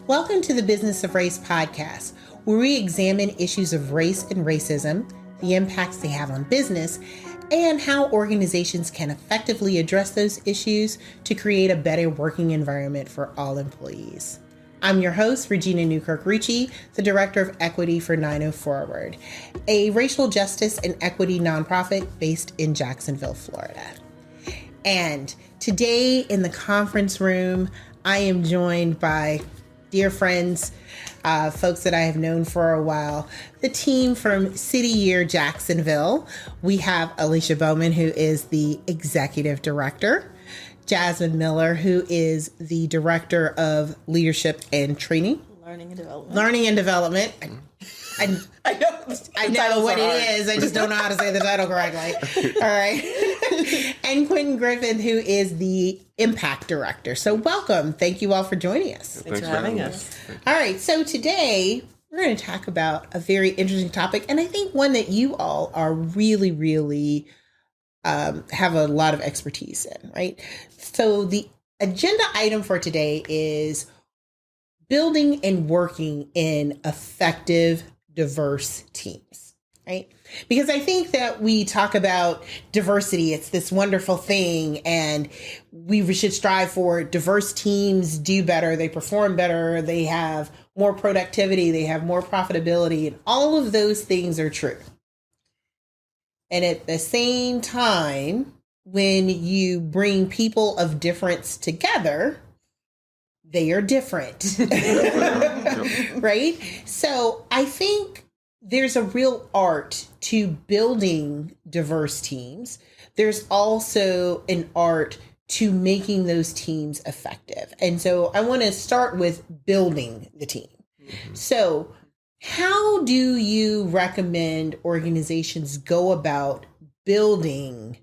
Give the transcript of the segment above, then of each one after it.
Welcome to the Business of Race podcast, where we examine issues of race and racism, the impacts they have on business, and how organizations can effectively address those issues to create a better working environment for all employees. I'm your host, Regina Newkirk-Ricci, the Director of Equity for 90 Forward, a racial justice and equity nonprofit based in Jacksonville, Florida. And today in the conference room, I am joined by dear friends, folks that I have known for a while, the team from City Year Jacksonville. We have Allishia Bauman, who is the Executive Director, Jazmin Miller, who is the Director of Leadership and Training. Learning and Development. I know what it is. I just don't know how to say the title correctly. All right. And Quintin, Griffin, who is the Impact Director. So welcome. Thank you all for joining us. Thanks for having us. All right. So today we're going to talk about a very interesting topic. And I think one that you all are really have a lot of expertise in, right? So the agenda item for today is building and working in effective, diverse teams, right? Because I think that we talk about diversity, it's this wonderful thing, and we should strive for diverse teams do better, they perform better, they have more productivity, they have more profitability, and all of those things are true. And at the same time, when you bring people of difference together, they are different, right? So I think there's a real art to building diverse teams. There's also an art to making those teams effective. And so I want to start with building the team. Mm-hmm. So how do you recommend organizations go about building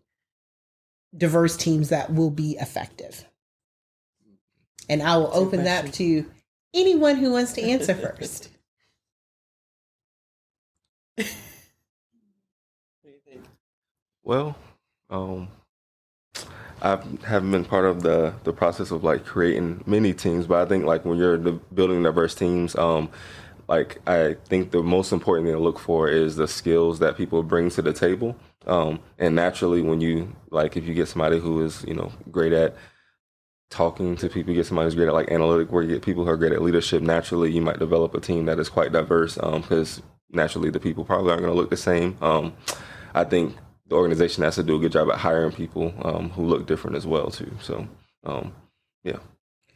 diverse teams that will be effective? And I will open that to anyone who wants to answer first. What do you think? Well, I haven't been part of the process of like creating many teams, but I think like when you're building diverse teams, like I think the most important thing to look for is the skills that people bring to the table. And naturally, when you like, if you get somebody who is, great at talking to people, you get somebody who's great at like analytic work, you get people who are great at leadership, naturally you might develop a team that is quite diverse, because naturally the people probably aren't going to look the same. I think the organization has to do a good job at hiring people who look different as well too. So, yeah.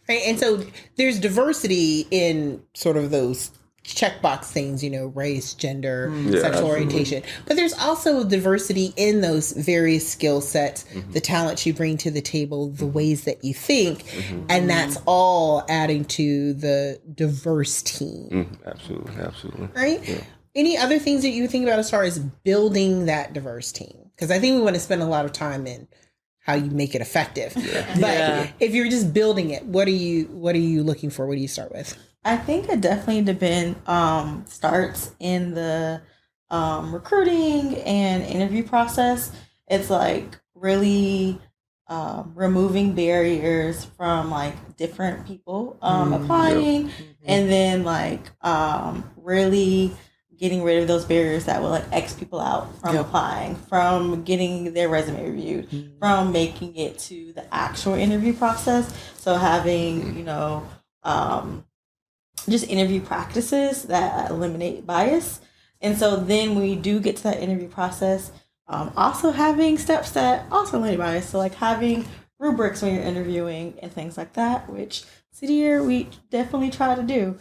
Right. And so there's diversity in sort of those checkbox things, race, gender, sexual orientation. But there's also diversity in those various skill sets, the talents you bring to the table, the ways that you think, and that's all adding to the diverse team. Absolutely. Right? Yeah. Any other things that you think about as far as building that diverse team? Because I think we want to spend a lot of time in how you make it effective. Yeah. But if you're just building it, what are you looking for? What do you start with? I think it definitely starts in the recruiting and interview process. It's like really removing barriers from like different people applying, and then like really getting rid of those barriers that will like X people out from applying, from getting their resume reviewed, from making it to the actual interview process. So having, just interview practices that eliminate bias. And so then when we do get to that interview process, also having steps that also eliminate bias. So like having rubrics when you're interviewing and things like that, which City Year we definitely try to do.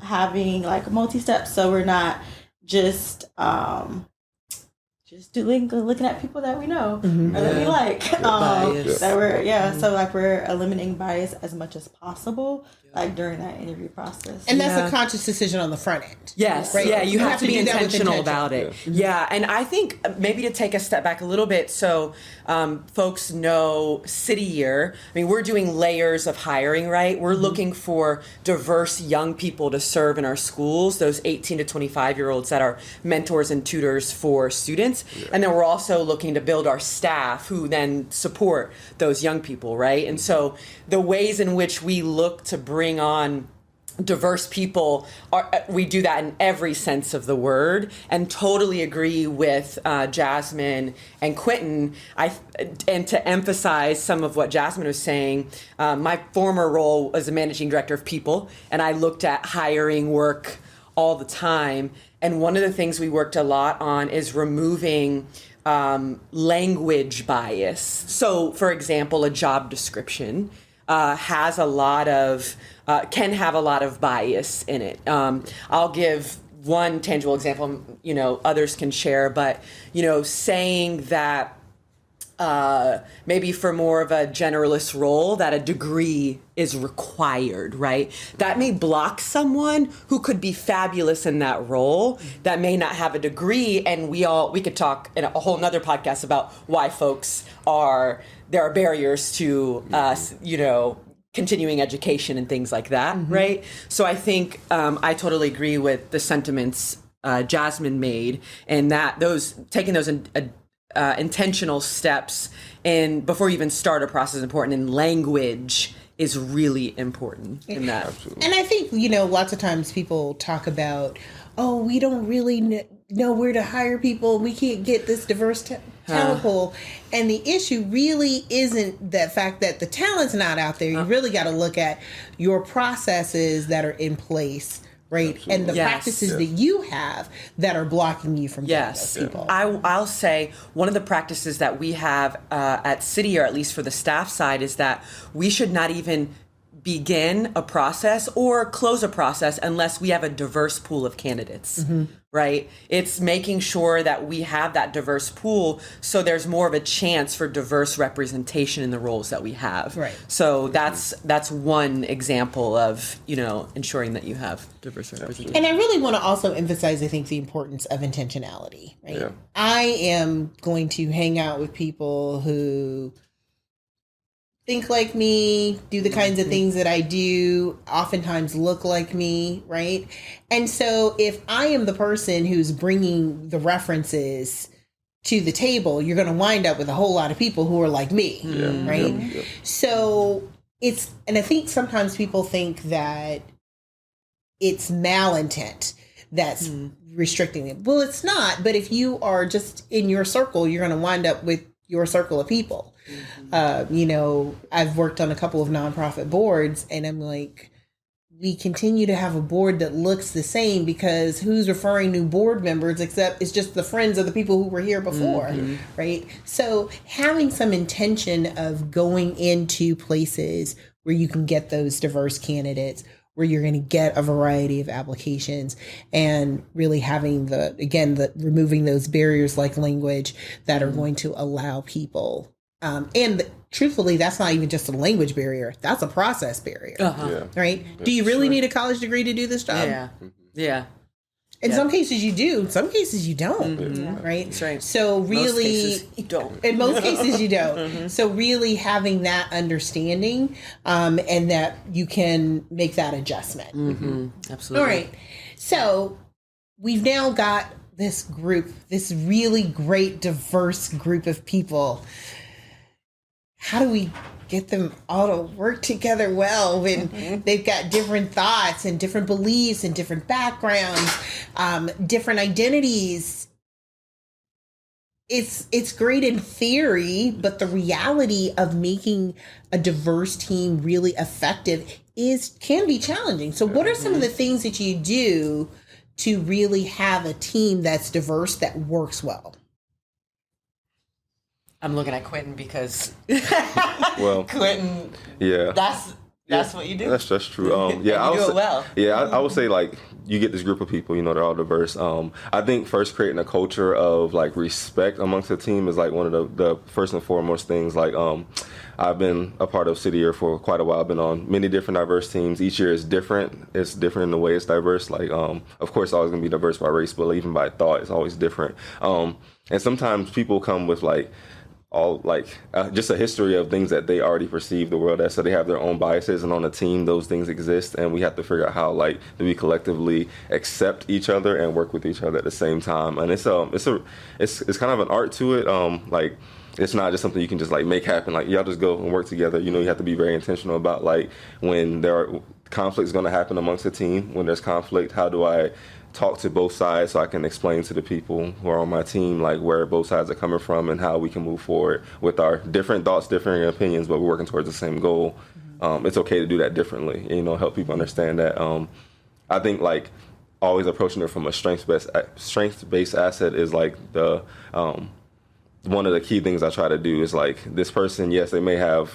Having like multi-steps, so we're not just looking at people that we know or that we like. So like we're eliminating bias as much as possible, like during that interview process. And that's a conscious decision on the front end. Yes. Right? Yeah, you have to be intentional about it. Yeah. And I think maybe to take a step back a little bit, so folks know City Year. I mean, we're doing layers of hiring, right? We're looking for diverse young people to serve in our schools, those 18 to 25-year-olds that are mentors and tutors for students. Yeah. And then we're also looking to build our staff who then support those young people, right? And so the ways in which we look to bring on diverse people we do that in every sense of the word, and totally agree with Jazmin and Quintin. And to emphasize some of what Jazmin was saying, my former role was a managing director of people, and I looked at hiring work all the time. And one of the things we worked a lot on is removing language bias. So, for example, a job description has a lot of can have a lot of bias in it. I'll give one tangible example. Others can share, but saying that maybe for more of a generalist role that a degree is required, right? That may block someone who could be fabulous in that role that may not have a degree. And we could talk in a whole nother podcast about why there are barriers to continuing education and things like that, right? So I think I totally agree with the sentiments Jazmin made, and that taking those intentional steps before you even start a process is important, and language is really important in that. Absolutely. And I think, lots of times people talk about, oh, we don't really know where to hire people. We can't get this diverse talent pool. And the issue really isn't the fact that the talent's not out there. You really got to look at your processes that are in place, right? Absolutely. And the practices that you have that are blocking you from getting those people. I'll say one of the practices that we have at City, or at least for the staff side, is that we should not even begin a process or close a process unless we have a diverse pool of candidates, right? It's making sure that we have that diverse pool so there's more of a chance for diverse representation in the roles that we have. Right. So that's one example of, ensuring that you have diverse representation. And I really want to also emphasize, I think, the importance of intentionality, right? Yeah. I am going to hang out with people who think like me, do the kinds of things that I do, oftentimes look like me, right? And so if I am the person who's bringing the references to the table, you're going to wind up with a whole lot of people who are like me, right? Yeah. So and I think sometimes people think that it's malintent that's restricting it. Well, it's not, but if you are just in your circle, you're going to wind up with your circle of people. I've worked on a couple of nonprofit boards, and I'm like, we continue to have a board that looks the same because who's referring new board members except it's just the friends of the people who were here before, right? So having some intention of going into places where you can get those diverse candidates, where you're going to get a variety of applications, and really having removing those barriers like language that are going to allow people. Truthfully, that's not even just a language barrier. That's a process barrier, right? Do you really need a college degree to do this job? Yeah. In some cases you do. In some cases you don't, right? That's right. So really, most cases you don't. In most cases you don't. So really having that understanding, and that you can make that adjustment. Absolutely. All right. So we've now got this group, this really great, diverse group of people. How do we get them all to work together well when they've got different thoughts and different beliefs and different backgrounds, different identities? It's great in theory, but the reality of making a diverse team really effective can be challenging. So what are some of the things that you do to really have a team that's diverse that works well? I'm looking at Quintin because Quintin, that's what you do. That's true. You do it well. I would say you get this group of people, they're all diverse. I think first creating a culture of respect amongst the team is one of the first and foremost things. I've been a part of City Year for quite a while. I've been on many different diverse teams. Each year is different. It's different in the way it's diverse. Of course, it's always going to be diverse by race, but even by thought, it's always different. And sometimes people come with just a history of things that they already perceive the world as, so they have their own biases, and on a team those things exist, and we have to figure out how do we collectively accept each other and work with each other at the same time. And it's kind of an art to it. It's not just something you can just make happen. Y'all just go and work together. You have to be very intentional about when there are conflict is going to happen amongst the team. When there's conflict, how do I talk to both sides so I can explain to the people who are on my team like where both sides are coming from and how we can move forward with our different thoughts, different opinions, but we're working towards the same goal. It's okay to do that differently, you know, help people understand that. I think like always approaching it from a strengths-based asset is like the one of the key things I try to do is like this person, yes, they may have,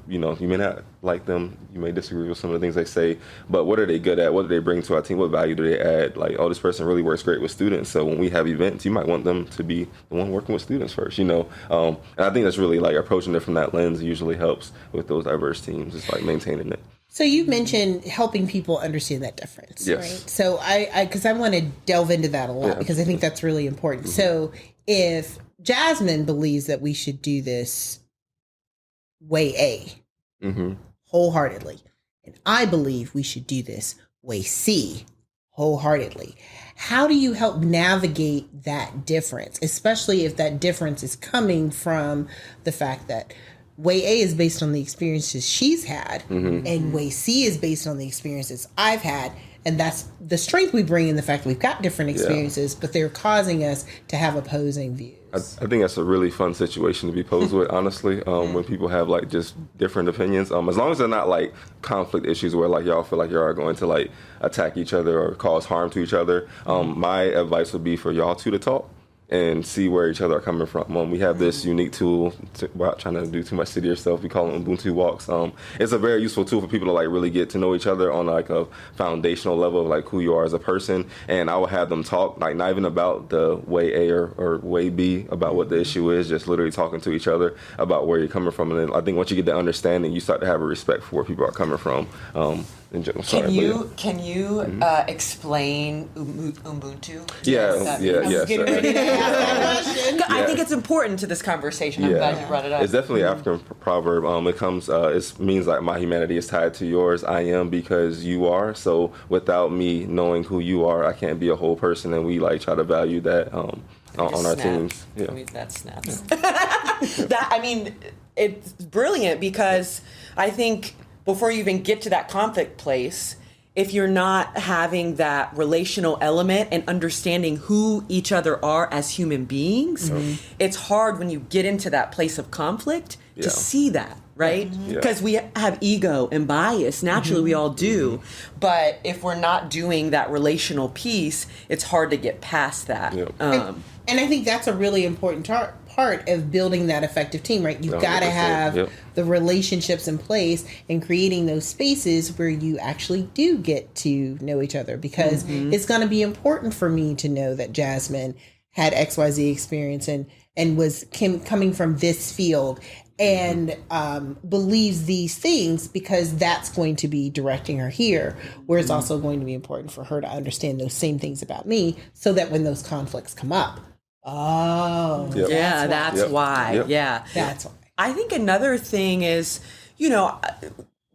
you know, you may not like them, you may disagree with some of the things they say, but what are they good at? What do they bring to our team? What value do they add? Like, oh, this person really works great with students. So when we have events, you might want them to be the one working with students first, you know? And I think that's really like approaching it from that lens usually helps with those diverse teams. It's like maintaining it. So you mentioned helping people understand that difference, Yes. right? So because I want to delve into that a lot because I think that's really important. So if Jazmin believes that we should do this way A, wholeheartedly, and I believe we should do this way C, wholeheartedly. How do you help navigate that difference, especially if that difference is coming from the fact that way A is based on the experiences she's had, and way C is based on the experiences I've had. And that's the strength we bring in the fact that we've got different experiences, but they're causing us to have opposing views. I think that's a really fun situation to be posed with, honestly, when people have like just different opinions. As long as they're not like conflict issues where like y'all feel like y'all are going to like attack each other or cause harm to each other. My advice would be for y'all two to talk and see where each other are coming from. We have this unique tool, without trying to do too much city stuff, we call them Ubuntu walks. It's a very useful tool for people to like really get to know each other on like a foundational level of like who you are as a person. And I will have them talk, like not even about the way A or way B, about what the issue is, just literally talking to each other about where you're coming from. And then I think once you get that understanding, you start to have a respect for where people are coming from. Can you explain Ubuntu? Yeah. Getting ready to ask that question. I think it's important to this conversation. I'm glad you brought it up. It's definitely an African proverb. It means like my humanity is tied to yours. I am because you are. So without me knowing who you are, I can't be a whole person. And we like try to value that on our teams. Yeah. That snaps. It's brilliant because I think before you even get to that conflict place, if you're not having that relational element and understanding who each other are as human beings, it's hard when you get into that place of conflict to see that, right? Because we have ego and bias. Naturally, we all do. But if we're not doing that relational piece, it's hard to get past that. And I think that's a really important part of building that effective team, right? You've got to have the relationships in place and creating those spaces where you actually do get to know each other, because it's going to be important for me to know that Jazmin had XYZ experience and was coming from this field and believes these things, because that's going to be directing her here, where it's also going to be important for her to understand those same things about me, so that when those conflicts come up, that's why. That's why. I think another thing is,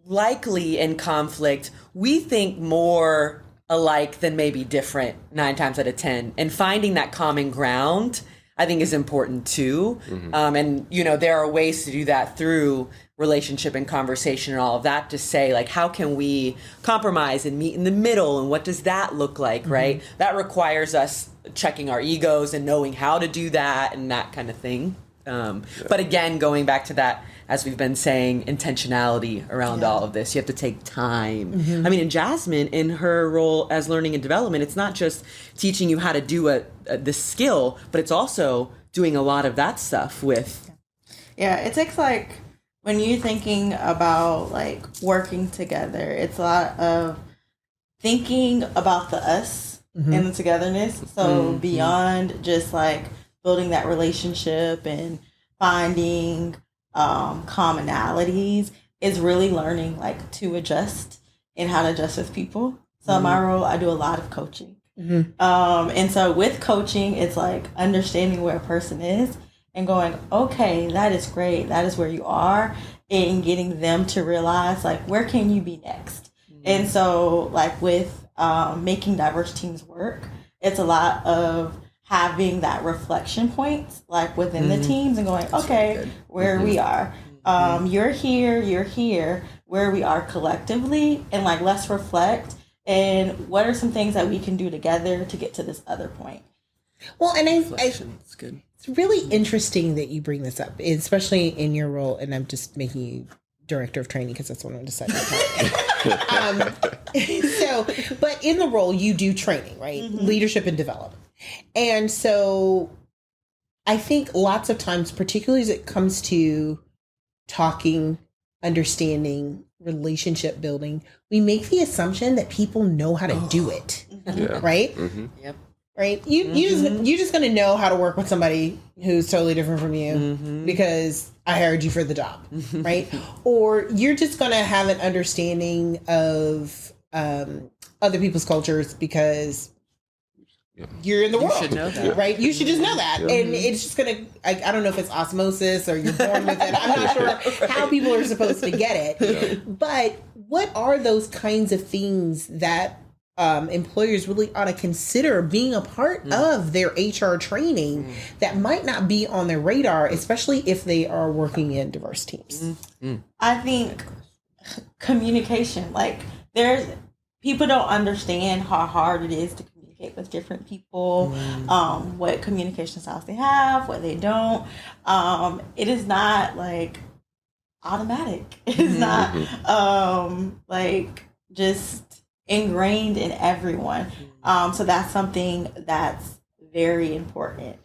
likely in conflict, we think more alike than maybe different 9 times out of 10. And finding that common ground, I think, is important too. And, there are ways to do that through relationship and conversation and all of that, to say, like, how can we compromise and meet in the middle? And what does that look like, right? That requires us checking our egos and knowing how to do that and that kind of thing. But again, going back to that, as we've been saying, intentionality around all of this. You have to take time. I mean, in Jazmin, in her role as learning and development, it's not just teaching you how to do the skill, but it's also doing a lot of that stuff with. Yeah, it takes like, when you're thinking about like working together, it's a lot of thinking about the us and the togetherness. So beyond just like building that relationship and finding commonalities, is really learning like to adjust and how to adjust with people. So in my role, I do a lot of coaching. And so with coaching, it's like understanding where a person is and going, okay, that is great, that is where you are, and getting them to realize like, where can you be next? And so like with making diverse teams work, it's a lot of having that reflection points like within the teams and going, okay, where we are. You're here. where we are collectively, and like let's reflect and what are some things that we can do together to get to this other point. Well, and It's good. it's really interesting that you bring this up, especially in your role, and I'm just making you director of training because that's what I'm deciding to So, but in the role, you do training, right? Mm-hmm. Leadership and development. And so I think lots of times, particularly as it comes to talking, understanding, relationship building, we make the assumption that people know how to do it, right? Mm-hmm. Yep. Right? You're just going to know how to work with somebody who's totally different from you because I hired you for the job, right? Or you're just going to have an understanding of other people's cultures because you're in the world, should know that. right? You should just know that. And it's just going to, I don't know if it's osmosis or you're born with it. I'm not sure how people are supposed to get it. But what are those kinds of things that employers really ought to consider being a part of their HR training that might not be on their radar, especially if they are working in diverse teams? I think communication, like there's people don't understand how hard it is to communicate with different people, what communication styles they have, what they don't. It is not like automatic. It's not like just ingrained in everyone. So that's something that's very important.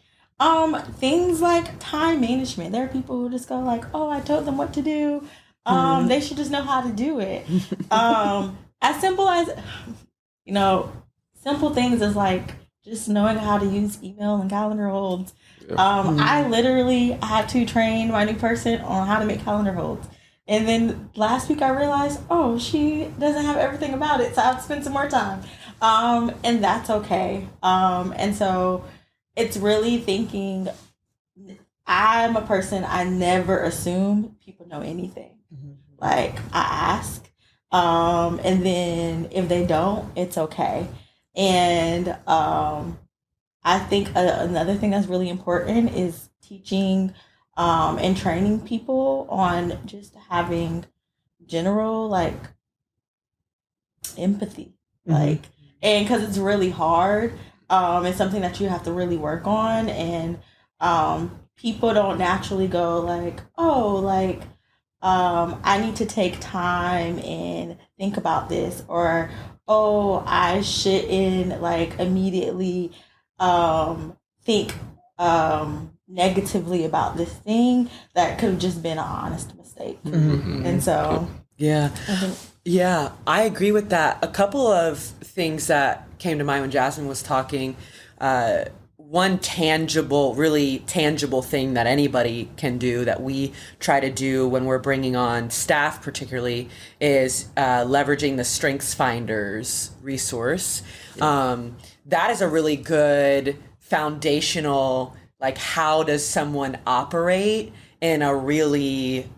Things like time management. There are people who just go like, oh, I told them what to do. They should just know how to do it. As simple as, simple things as like just knowing how to use email and calendar holds. I literally had to train my new person on how to make calendar holds. And then last week I realized, oh, she doesn't have everything about it, so I have to spend some more time. And that's okay. And so it's really thinking, I'm a person, I never assume people know anything. Like, I ask, and then if they don't, it's okay. And I think another thing that's really important is teaching and training people on just having general like empathy, like, and because it's really hard, it's something that you have to really work on, and people don't naturally go like, oh, like I need to take time and think about this, or oh, I shouldn't like immediately think negatively about this thing that could have just been an honest mistake. And so I agree with that. A couple of things that came to mind when Jazmin was talking. One really tangible thing that anybody can do that we try to do when we're bringing on staff particularly is leveraging the Strengths Finders resource. That is a really good foundational, like, how does someone operate in a really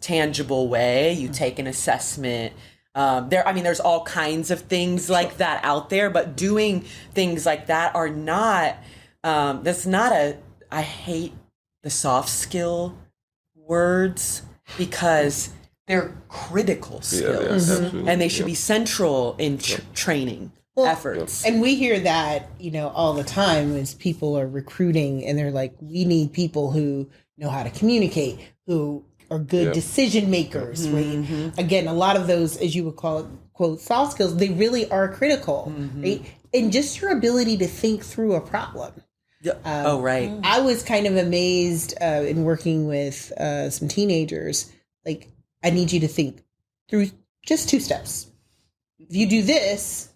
tangible way? You take an assessment. There's all kinds of things like that out there, but doing things like that are not, I hate the soft skill words because they're critical skills and they should be central in training efforts. And we hear that, all the time as people are recruiting and they're like, we need people who know how to communicate, who are good decision makers, right? Again, a lot of those, as you would call it, quote, soft skills, they really are critical, right? And just your ability to think through a problem. I was kind of amazed in working with some teenagers. Like, I need you to think through just 2 steps. If you do this,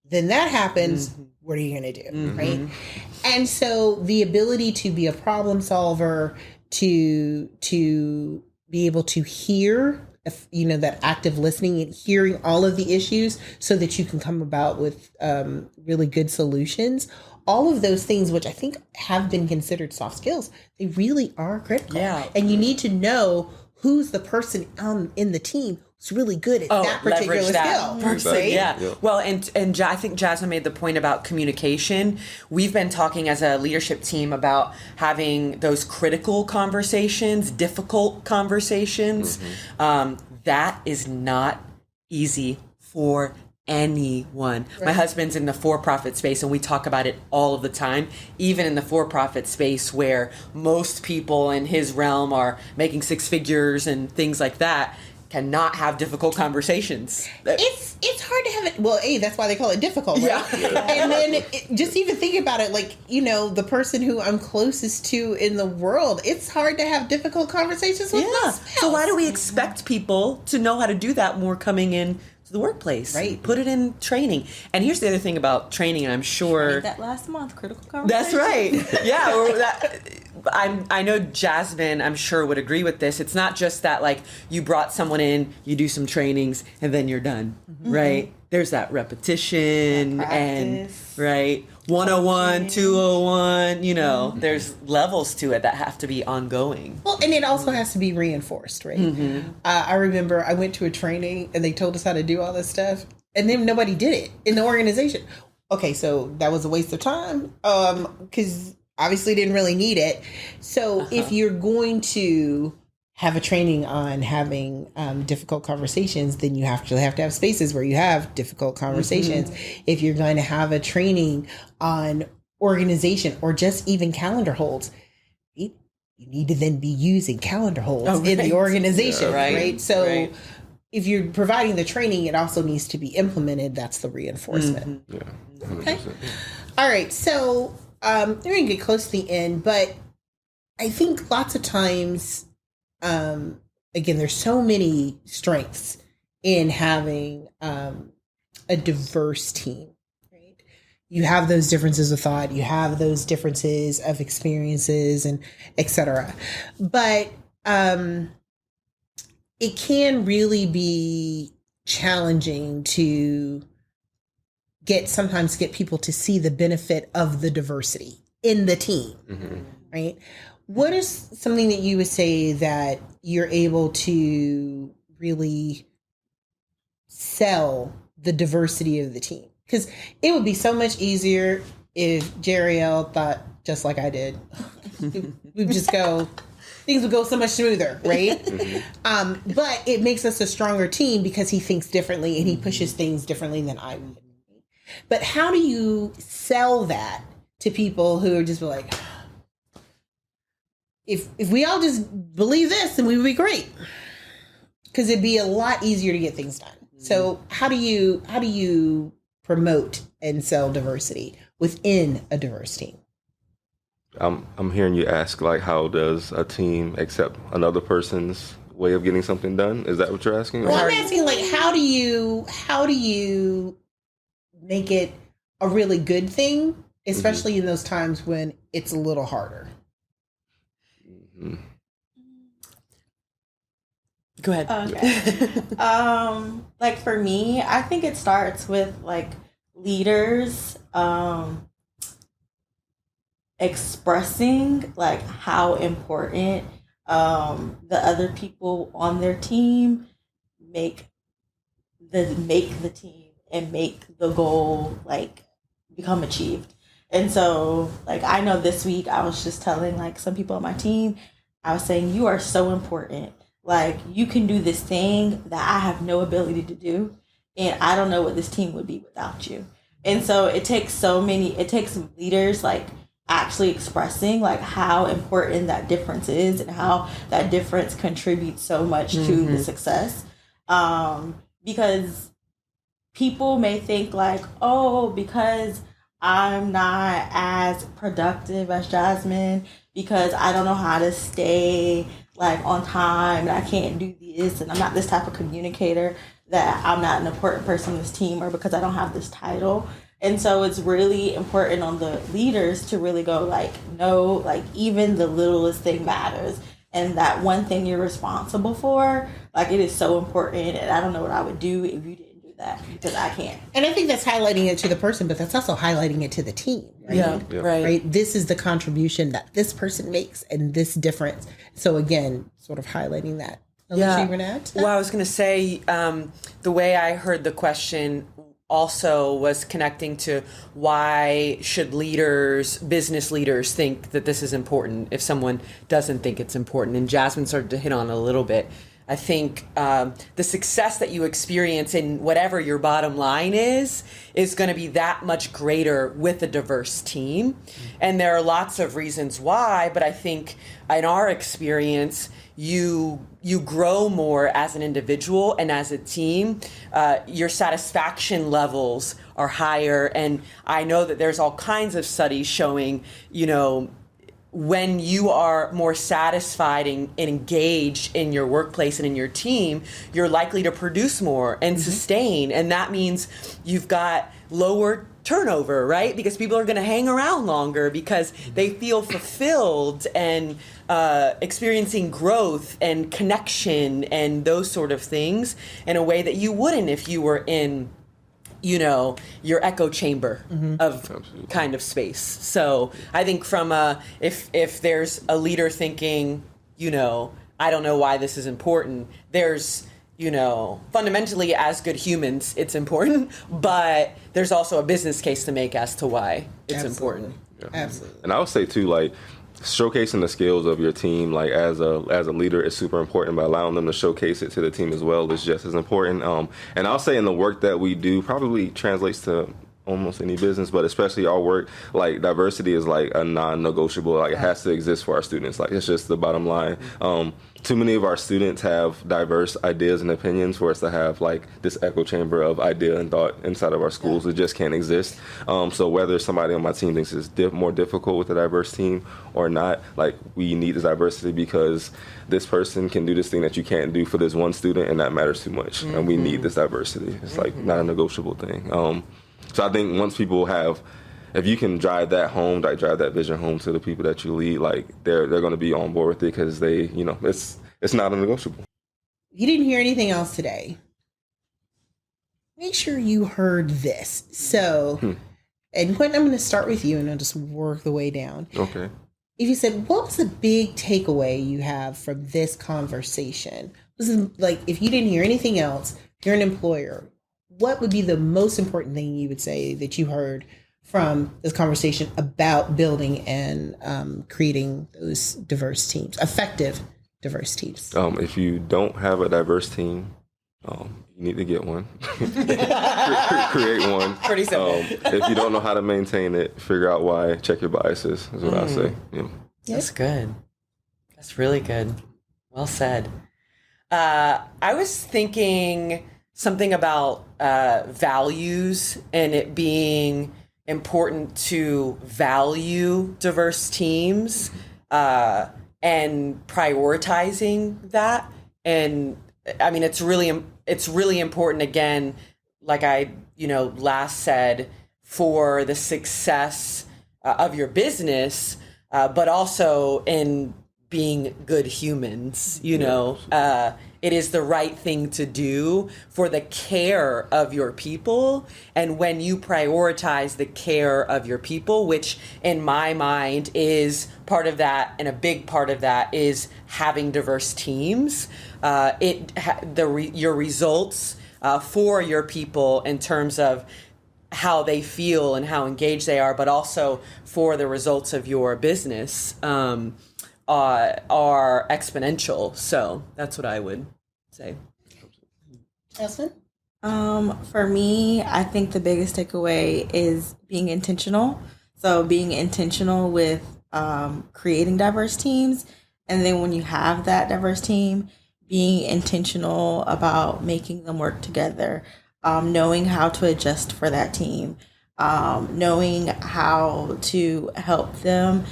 then that happens. What are you going to do, right? And so the ability to be a problem solver, to be able to hear, that active listening and hearing all of the issues so that you can come about with really good solutions. All of those things, which I think have been considered soft skills, they really are critical. Yeah. And you need to know who's the person in the team who's really good at that particular skill. Right? Yeah. Well, and I think Jazmin made the point about communication. We've been talking as a leadership team about having those critical conversations, difficult conversations. that is not easy for anyone. My husband's in the for-profit space, and we talk about it all of the time, even in the for-profit space where most people in his realm are making six figures and things like that, cannot have difficult conversations. It's hard to have it. Well, that's why they call it difficult, right? Yeah. And then just even think about it, like, the person who I'm closest to in the world, it's hard to have difficult conversations with my spouse. So why do we expect people to know how to do that more coming in to the workplace? Right. Put it in training. And here's the other thing about training, and I'm sure that last month, critical conversation. that's right. Yeah. I know Jazmin, I'm sure, would agree with this. It's not just that, like, you brought someone in, you do some trainings, and then you're done, right? There's that repetition and, right, 101, 201, there's levels to it that have to be ongoing. Well, and it also has to be reinforced, right? I remember I went to a training, and they told us how to do all this stuff, and then nobody did it in the organization. Okay, so that was a waste of time, because obviously didn't really need it. So if you're going to have a training on having difficult conversations, then you have to have spaces where you have difficult conversations. If you're going to have a training on organization or just even calendar holds, you need to then be using calendar holds in the organization, right? So if you're providing the training, it also needs to be implemented. That's the reinforcement. Yeah. 100%. Okay. All right. So we're going to get close to the end, but I think lots of times, again, there's so many strengths in having a diverse team, right? You have those differences of thought, you have those differences of experiences, and etc. But it can really be challenging to sometimes get people to see the benefit of the diversity in the team, right? What is something that you would say that you're able to really sell the diversity of the team? Because it would be so much easier if Jeriel thought just like I did. We'd just go, things would go so much smoother, right? But it makes us a stronger team because he thinks differently and he pushes things differently than I would. But how do you sell that to people who are just like, if we all just believe this, then we would be great, because it'd be a lot easier to get things done. So how do you promote and sell diversity within a diverse team? I'm hearing you ask, like, how does a team accept another person's way of getting something done? Is that what you're asking? Well, I'm asking, like, how do you make it a really good thing, especially in those times when it's a little harder? Go ahead. Okay. Like, for me, I think it starts with, like, leaders expressing, like, how important the other people on their team make the team and make the goal, like, become achieved. And so, like, I know this week I was just telling, like, some people on my team, I was saying, you are so important. Like, you can do this thing that I have no ability to do, and I don't know what this team would be without you. And so it takes leaders, like, actually expressing, like, how important that difference is and how that difference contributes so much to the success. Because people may think, like, oh, because I'm not as productive as Jazmin, because I don't know how to stay, like, on time, and I can't do this, and I'm not this type of communicator, that I'm not an important person on this team, or because I don't have this title. And so it's really important on the leaders to really go, like, no, like, even the littlest thing matters. And that one thing you're responsible for, like, it is so important, and I don't know what I would do if you didn't do that, because I can't. And I think that's highlighting it to the person, but that's also highlighting it to the team, right? Yeah. Right. This is the contribution that this person makes and this difference. So again, sort of highlighting that. Allishia, you were gonna add to that? Well, I was going to say, the way I heard the question also was connecting to why should business leaders think that this is important if someone doesn't think it's important. And Jazmin started to hit on a little bit. I think the success that you experience in whatever your bottom line is going to be that much greater with a diverse team. And there are lots of reasons why, but I think in our experience, you grow more as an individual and as a team. Your satisfaction levels are higher. And I know that there's all kinds of studies showing, when you are more satisfied and engaged in your workplace and in your team, you're likely to produce more and sustain. And that means you've got lower turnover, right? Because people are going to hang around longer because they feel fulfilled and experiencing growth and connection and those sort of things in a way that you wouldn't if you were in your echo chamber of kind of space. So I think from if there's a leader thinking, I don't know why this is important, there's, fundamentally as good humans, it's important, but there's also a business case to make as to why it's important. Yeah. Absolutely. And I would say too, like, showcasing the skills of your team, like as a leader, is super important, but allowing them to showcase it to the team as well is just as important. And I'll say in the work that we do, probably translates to almost any business, but especially our work, like diversity is like a non-negotiable. Like it has to exist for our students. Like it's just the bottom line. Too many of our students have diverse ideas and opinions for us to have like this echo chamber of idea and thought inside of our schools. It just can't exist. So whether somebody on my team thinks it's more difficult with a diverse team or not, like we need this diversity because this person can do this thing that you can't do for this one student, and that matters too much. And we need this diversity. It's like not a negotiable thing. So I think once people have, if you can drive that home, like drive that vision home to the people that you lead, like they're going to be on board with it because they, it's not a negotiable. If you didn't hear anything else today, make sure you heard this. So, and Quintin, I'm going to start with you and I'll just work the way down. Okay. If you said, what was the big takeaway you have from this conversation? This is like, if you didn't hear anything else, you're an employer. What would be the most important thing you would say that you heard from this conversation about building and creating those diverse teams, effective diverse teams? If you don't have a diverse team, you need to get one. Create one. Pretty simple. If you don't know how to maintain it, figure out why. Check your biases, is what I say. Yeah. That's good. That's really good. Well said. I was thinking something about values and it being important to value diverse teams and prioritizing that. And I mean, it's really important, again, like I last said, for the success of your business, but also in being good humans. It is the right thing to do for the care of your people. And when you prioritize the care of your people, which in my mind is part of that, and a big part of that is having diverse teams, your results for your people in terms of how they feel and how engaged they are, but also for the results of your business, are exponential. So that's what I would say. Jazmin? For me, I think the biggest takeaway is being intentional. So being intentional with creating diverse teams. And then when you have that diverse team, being intentional about making them work together, knowing how to adjust for that team, knowing how to help them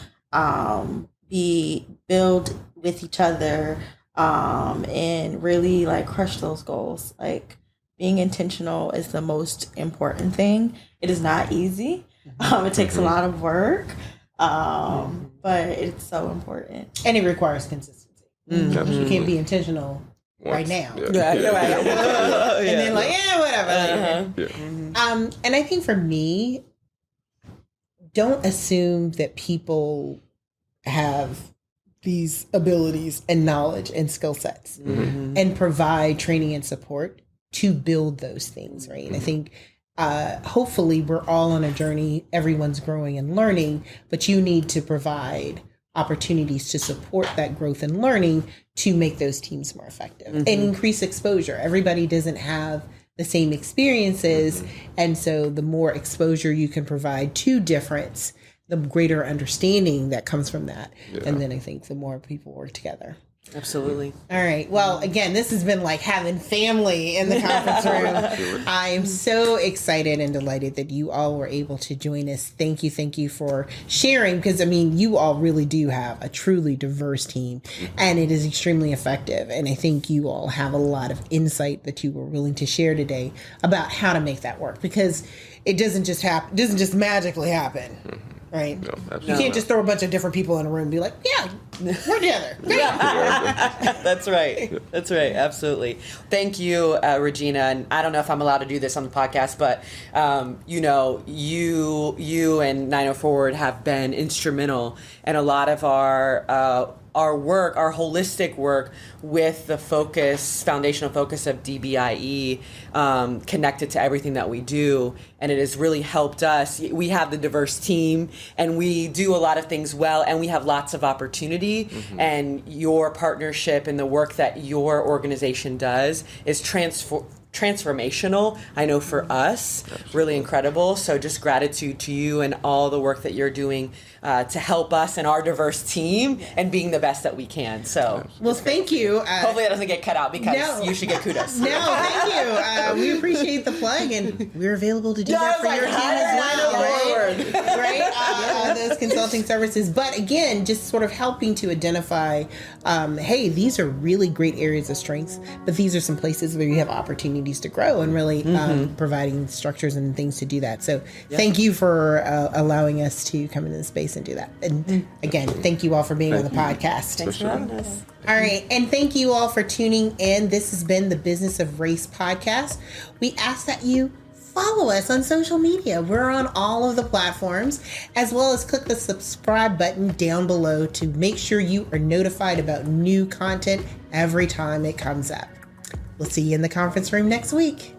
build with each other, and really like crush those goals. Like being intentional is the most important thing. It is not easy. It takes a lot of work, but it's so important. And it requires consistency. You can't be intentional right now. And then like, whatever. And I think for me, don't assume that people have these abilities and knowledge and skill sets and provide training and support to build those things, right? I think hopefully we're all on a journey. Everyone's growing and learning, but you need to provide opportunities to support that growth and learning to make those teams more effective and increase exposure. Everybody doesn't have the same experiences. And so the more exposure you can provide to difference, the greater understanding that comes from that. Yeah. And then I think the more people work together. Absolutely. All right. Well, again, this has been like having family in the conference room. I am so excited and delighted that you all were able to join us. Thank you. Thank you for sharing, because I mean, you all really do have a truly diverse team and it is extremely effective. And I think you all have a lot of insight that you were willing to share today about how to make that work, because it doesn't just happen. It doesn't just magically happen. Right? No, you can't just throw a bunch of different people in a room and be like, yeah, we're together. That's right. That's right. Absolutely. Thank you, Regina. And I don't know if I'm allowed to do this on the podcast, but, you know, you and 90 Forward have been instrumental in a lot of our work, our holistic work with the foundational focus of DBIE, connected to everything that we do. And it has really helped us. We have the diverse team and we do a lot of things well, and we have lots of opportunity. And your partnership and the work that your organization does is transformational, I know, for us. Absolutely. Really incredible. So just gratitude to you and all the work that you're doing to help us and our diverse team and being the best that we can. So, well, thank you. Hopefully that doesn't get cut out, because you should get kudos. No, thank you. We appreciate the plug, and we're available to do that for your team as well. Right? Those consulting services. But again, just sort of helping to identify, hey, these are really great areas of strengths, but these are some places where you have opportunities to grow, and really providing structures and things to do that. So thank you for allowing us to come into the space and do that. And again, thank you all for being on the podcast. Thanks for having us. All right. And thank you all for tuning in. This has been the Business of Race podcast. We ask that you follow us on social media. We're on all of the platforms, as well as click the subscribe button down below to make sure you are notified about new content every time it comes up. We'll see you in the conference room next week.